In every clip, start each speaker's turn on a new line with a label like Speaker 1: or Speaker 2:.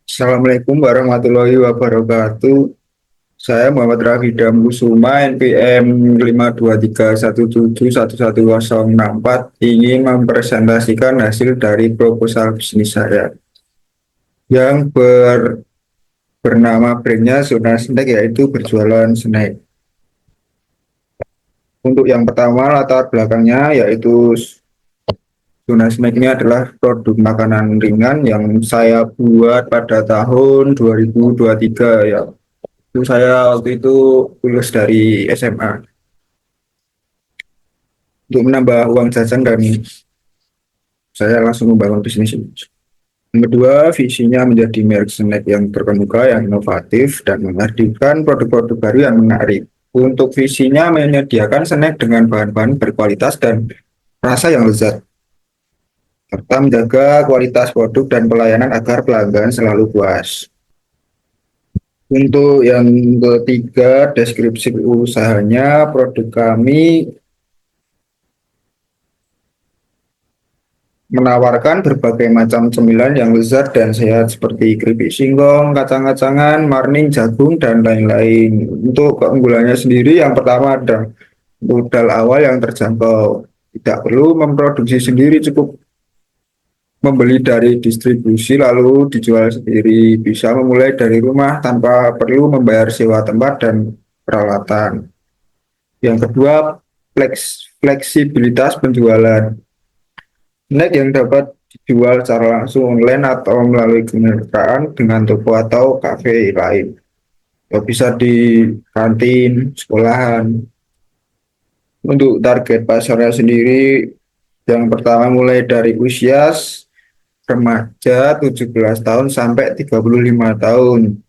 Speaker 1: Assalamualaikum warahmatullahi wabarakatuh. Saya Muhammad Rafidam Kusuma, NPM 52317111064, ingin mempresentasikan hasil dari proposal bisnis saya yang bernama brandnya Zona Snack, yaitu berjualan snack. Untuk yang pertama, latar belakangnya yaitu Zona Snack ini adalah produk makanan ringan yang saya buat pada tahun 2023 ya. Itu saya waktu itu lulus dari SMA untuk menambah uang jajan, dan saya langsung membangun bisnis ini. Yang kedua, visinya menjadi merek snack yang terkemuka, yang inovatif, dan menghadirkan produk-produk baru yang menarik. Untuk visinya menyediakan snack dengan bahan-bahan berkualitas dan rasa yang lezat, serta menjaga kualitas produk dan pelayanan agar pelanggan selalu puas. Untuk yang ketiga, deskripsi usahanya, produk kami menawarkan berbagai macam cemilan yang lezat dan sehat seperti keripik singkong, kacang-kacangan, marning, jagung, dan lain-lain. Untuk keunggulannya sendiri, yang pertama ada modal awal yang terjangkau. Tidak perlu memproduksi sendiri, cukup membeli dari distribusi lalu dijual sendiri. Bisa memulai dari rumah tanpa perlu membayar sewa tempat dan peralatan. Yang kedua, fleksibilitas penjualan. Snack yang dapat dijual secara langsung online atau melalui kemitraan dengan toko atau kafe lain. Ya, bisa di kantin, sekolahan. Untuk target pasarnya sendiri, yang pertama mulai dari usia remaja 17 tahun sampai 35 tahun.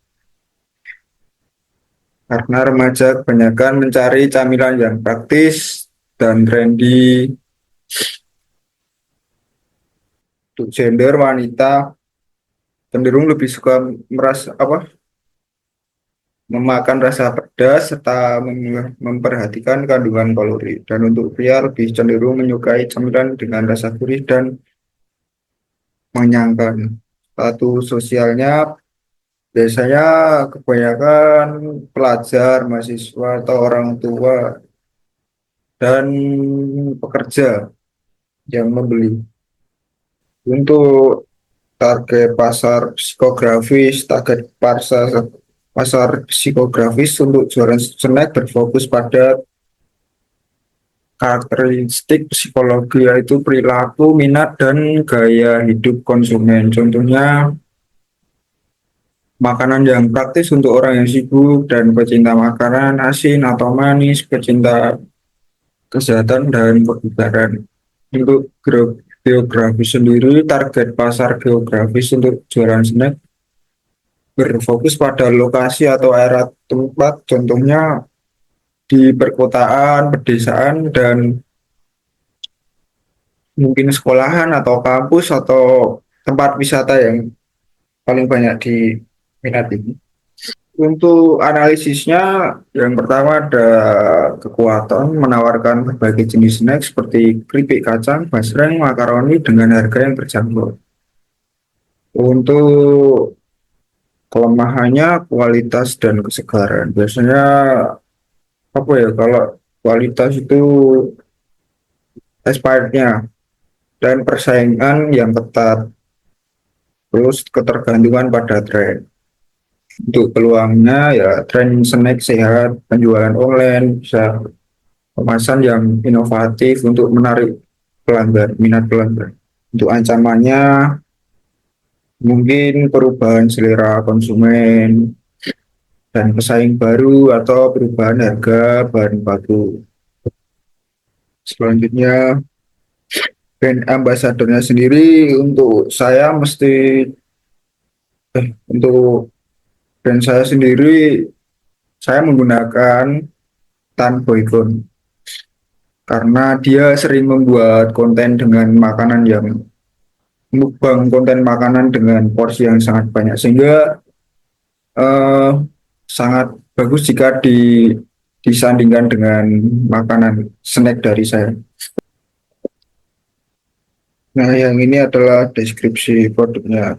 Speaker 1: Karena remaja kebanyakan mencari camilan yang praktis dan trendy. Untuk gender, wanita cenderung lebih suka merasa memakan rasa pedas serta memperhatikan kandungan kalori. Dan untuk pria lebih cenderung menyukai camilan dengan rasa gurih dan mengenyangkan. Status sosialnya biasanya kebanyakan pelajar, mahasiswa, atau orang tua dan pekerja yang membeli. Untuk target pasar psikografis, target pasar psikografis untuk jualan snack berfokus pada karakteristik psikologi, yaitu perilaku, minat, dan gaya hidup konsumen. Contohnya, makanan yang praktis untuk orang yang sibuk dan pecinta makanan asin atau manis, pecinta kesehatan dan kebugaran. Untuk geografis sendiri, target pasar geografis untuk jualan snack berfokus pada lokasi atau area tempat, contohnya di perkotaan, pedesaan, dan mungkin sekolahan atau kampus atau tempat wisata yang paling banyak diminati. Untuk analisisnya, yang pertama ada kekuatan menawarkan berbagai jenis snack seperti keripik kacang, basreng, makaroni dengan harga yang terjangkau. Untuk kelemahannya kualitas dan kesegaran. Biasanya kalau kualitas itu expirednya dan persaingan yang ketat, terus ketergantungan pada tren. Untuk peluangnya ya tren snack sehat, penjualan online, bisa kemasan yang inovatif untuk menarik pelanggan, minat pelanggan. Untuk ancamannya mungkin perubahan selera konsumen dan pesaing baru atau perubahan harga bahan baku. Selanjutnya, brand ambassadornya sendiri, untuk saya mesti untuk brand saya sendiri, saya menggunakan Tan Boykon karena dia sering membuat konten dengan makanan yang mukbang, konten makanan dengan porsi yang sangat banyak, sehingga eh, sangat bagus jika disandingkan dengan makanan snack dari saya. Nah, yang ini adalah deskripsi produknya.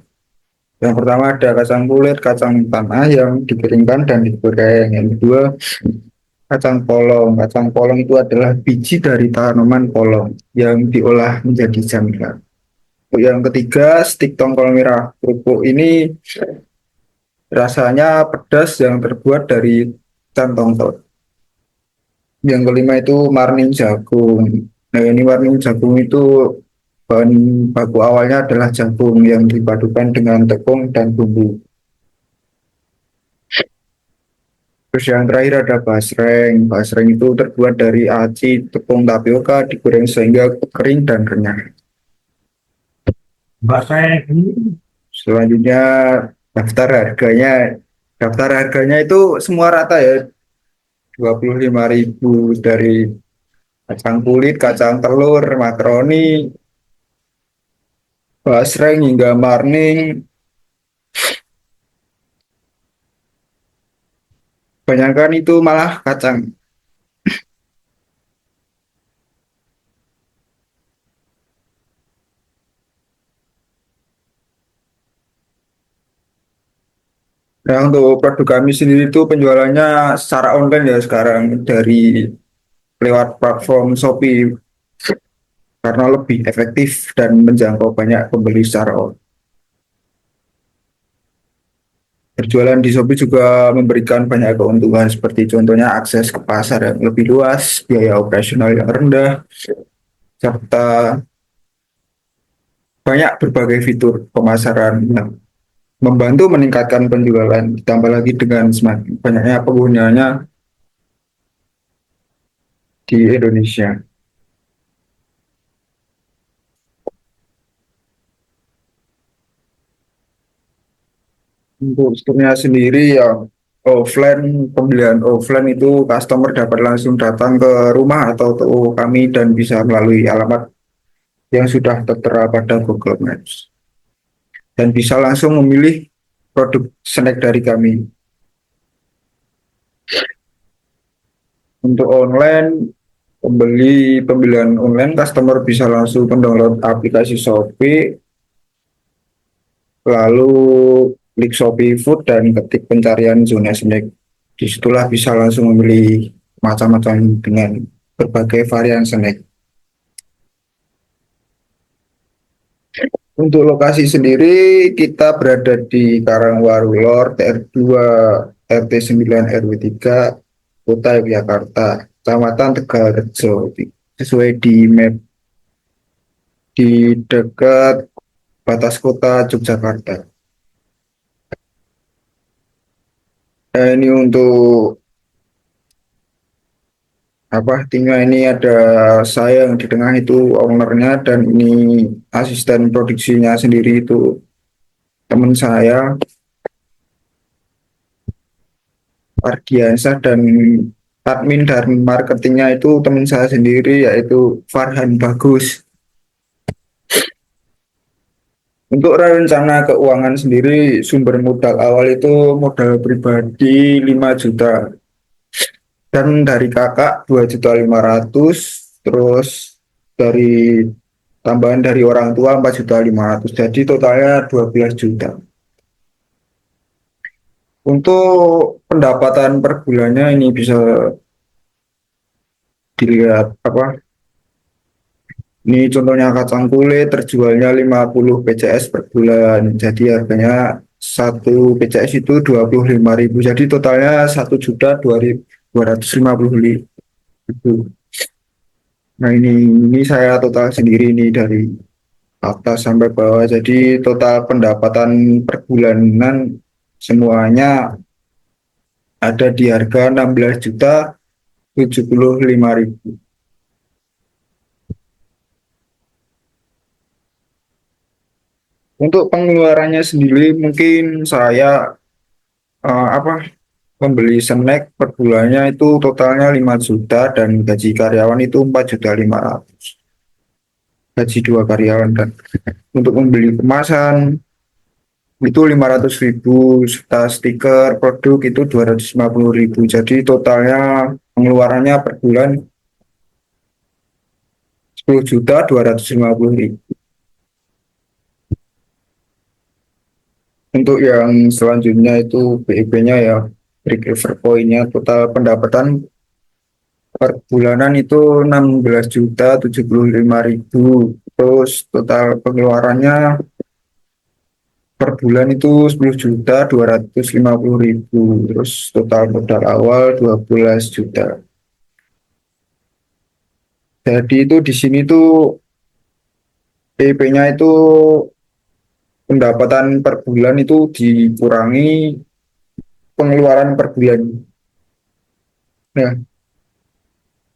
Speaker 1: Yang pertama ada kacang kulit, kacang tanah yang dikeringkan dan digoreng. Yang kedua, kacang polong. Kacang polong itu adalah biji dari tanaman polong yang diolah menjadi camilan. Yang ketiga, stik tongkol merah. Kerupuk ini rasanya pedas yang terbuat dari kacang tongkol. Yang kelima itu marning jagung. Nah, ini marning jagung itu bahan baku awalnya adalah jagung yang dipadukan dengan tepung dan bumbu. Terus yang terakhir ada basreng. Basreng itu terbuat dari aci, tepung tapioka, digoreng sehingga kering dan renyah. Selanjutnya daftar harganya. Daftar harganya itu semua rata ya, 25.000 dari kacang kulit, kacang telur, makaroni, basreng hingga marning. Kebanyakan itu malah kacang. Nah, untuk produk kami sendiri itu penjualannya secara online ya sekarang dari lewat platform Shopee karena lebih efektif dan menjangkau banyak pembeli secara online. Berjualan di Shopee juga memberikan banyak keuntungan seperti contohnya akses ke pasar yang lebih luas, biaya operasional yang rendah, serta banyak berbagai fitur pemasaran yang membantu meningkatkan penjualan. Ditambah lagi dengan semakin banyaknya penggunanya di Indonesia. Untuk stoknya sendiri ya offline, pembelian offline itu customer dapat langsung datang ke rumah atau toko kami dan bisa melalui alamat yang sudah tertera pada Google Maps dan bisa langsung memilih produk snack dari kami. Untuk online, pembelian online customer bisa langsung mendownload aplikasi Shopee, lalu klik Shopee Food dan ketik pencarian zona snack. Disitulah bisa langsung memilih macam-macam dengan berbagai varian snack. Untuk lokasi sendiri, kita berada di Karangwaru Lor, TR2, RT 9, RW 3, Kota Yogyakarta, Kecamatan Tegalrejo, sesuai di map di dekat batas kota Yogyakarta. Nah, ini untuk apa timnya ini ada saya yang di tengah itu ownernya dan ini asisten produksinya sendiri itu teman saya Ardiansyah dan admin dan marketingnya itu teman saya sendiri yaitu Farhan Bagus. Untuk rencana keuangan sendiri sumber modal awal itu modal pribadi 5 juta dan dari kakak 2.500.000 terus dari tambahan dari orang tua 4.500.000 jadi totalnya 12 juta. Untuk pendapatan per bulannya ini bisa dilihat apa. Ini contohnya kacang kulit terjualnya 50 PCS per bulan. Jadi harganya satu PCS itu 25.000. Jadi totalnya 1.250.000. Nah ini saya total sendiri ini dari atas sampai bawah. Jadi total pendapatan per bulanan semuanya ada di harga 16.075.000. Untuk pengeluarannya sendiri mungkin saya apa membeli snack per bulannya itu totalnya 5 juta dan gaji karyawan itu 4.500.000 gaji dua karyawan dan untuk membeli kemasan itu 500.000 serta stiker produk itu 250.000 jadi totalnya pengeluarannya per bulan 10.250.000. Untuk yang selanjutnya itu BEP-nya ya, break even point-nya total pendapatan per bulanan itu 16.075.000. Terus total pengeluarannya per bulan itu 10.250.000. Terus total modal awal 12 juta. Jadi itu di sini tuh PP-nya itu pendapatan per bulan itu dikurangi pengeluaran per bulan. Nah,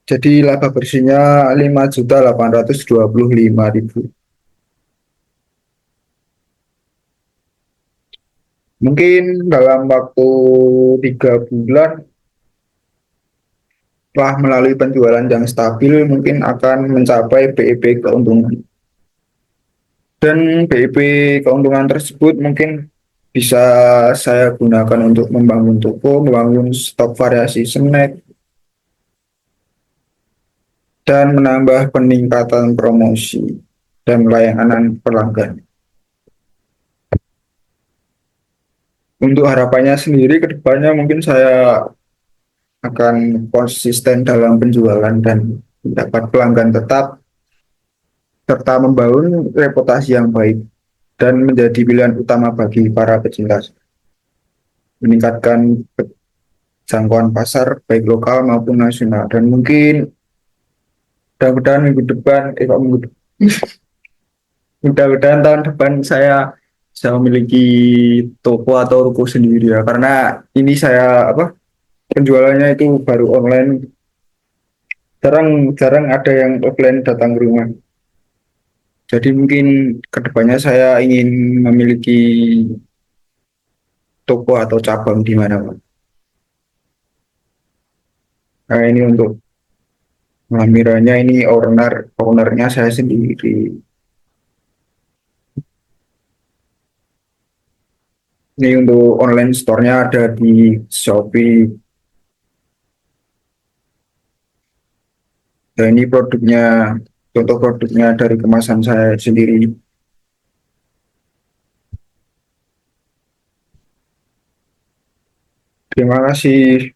Speaker 1: jadi laba bersihnya 5.825.000. Mungkin dalam waktu 3 bulan setelah melalui penjualan yang stabil mungkin akan mencapai BEP keuntungan. Dan BEP keuntungan tersebut mungkin bisa saya gunakan untuk membangun toko, membangun stok variasi snack, dan menambah peningkatan promosi dan layanan pelanggan. Untuk harapannya sendiri ke depannya mungkin saya akan konsisten dalam penjualan dan mendapat pelanggan tetap serta membangun reputasi yang baik dan menjadi pilihan utama bagi para pecinta, meningkatkan jangkauan pasar baik lokal maupun nasional. Dan mungkin mudah-mudahan minggu depan, kok minggu depan, mudah-mudahan tahun depan saya bisa memiliki toko atau ruko sendiri ya, karena ini saya apa, penjualannya itu baru online, jarang jarang ada yang offline datang ke rumah. Jadi mungkin kedepannya saya ingin memiliki toko atau cabang di mana, Pak. Nah, ini untuk pengamirannya ini ownernya saya sendiri. Ini untuk online store-nya ada di Shopee. Dan ini produknya, contoh produknya dari kemasan saya sendiri. Terima kasih.